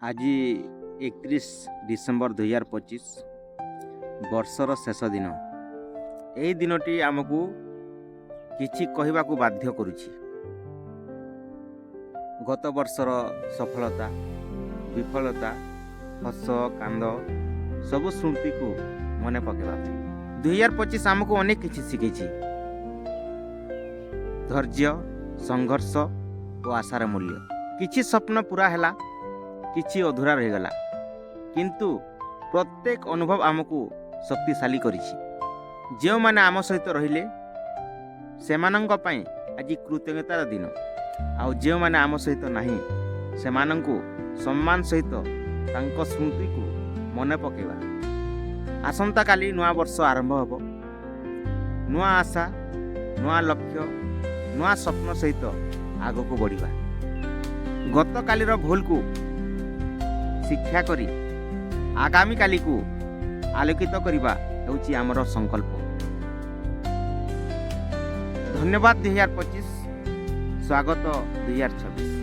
ଆଜି 31 ଡିସେମ୍ବର 2025 ବର୍ଷର ଶେଷ ଦିନ। ଏହି ଦିନଟି ଆମକୁ କିଛି କହିବାକୁ ବାଧ୍ୟ କରୁଛି। ଗତ ବର୍ଷର ସଫଳତା, ବିଫଳତା, ହସ କାନ୍ଦ ସବୁ ସ୍ମୃତିକୁ ମନେ ପକାଇବା ପାଇଁ 2025 ଆମକୁ ଅନେକ କିଛି ଶିଖେଇଛି। ଧୈର୍ଯ୍ୟ, ସଂଘର୍ଷ ଓ ଆଶାର ମୂଲ୍ୟ। କିଛି ସ୍ୱପ୍ନ ପୁରା ହେଲା, କିଛି ଅଧୁରା ରହିଗଲା, କିନ୍ତୁ ପ୍ରତ୍ୟେକ ଅନୁଭବ ଆମକୁ ଶକ୍ତିଶାଳୀ କରିଛି। ଯେଉଁମାନେ ଆମ ସହିତ ରହିଲେ ସେମାନଙ୍କ ପାଇଁ ଆଜି କୃତଜ୍ଞତାର ଦିନ, ଆଉ ଯେଉଁମାନେ ଆମ ସହିତ ନାହିଁ ସେମାନଙ୍କୁ ସମ୍ମାନ ସହିତ ତାଙ୍କ ସ୍ମୃତିକୁ ମନେ ପକାଇବା। ଆସନ୍ତାକାଲି ନୂଆ ବର୍ଷ ଆରମ୍ଭ ହେବ। ନୂଆ ଆଶା, ନୂଆ ଲକ୍ଷ୍ୟ, ନୂଆ ସ୍ୱପ୍ନ ସହିତ ଆଗକୁ ବଢ଼ିବା। ଗତକାଲିର ଭୁଲକୁ ଶିକ୍ଷା କରି ଆଗାମୀକାଲିକୁ ଆଲୋକିତ କରିବା ହେଉଛି ଆମର ସଂକଳ୍ପ। ଧନ୍ୟବାଦ 2025, ସ୍ୱାଗତ 2026।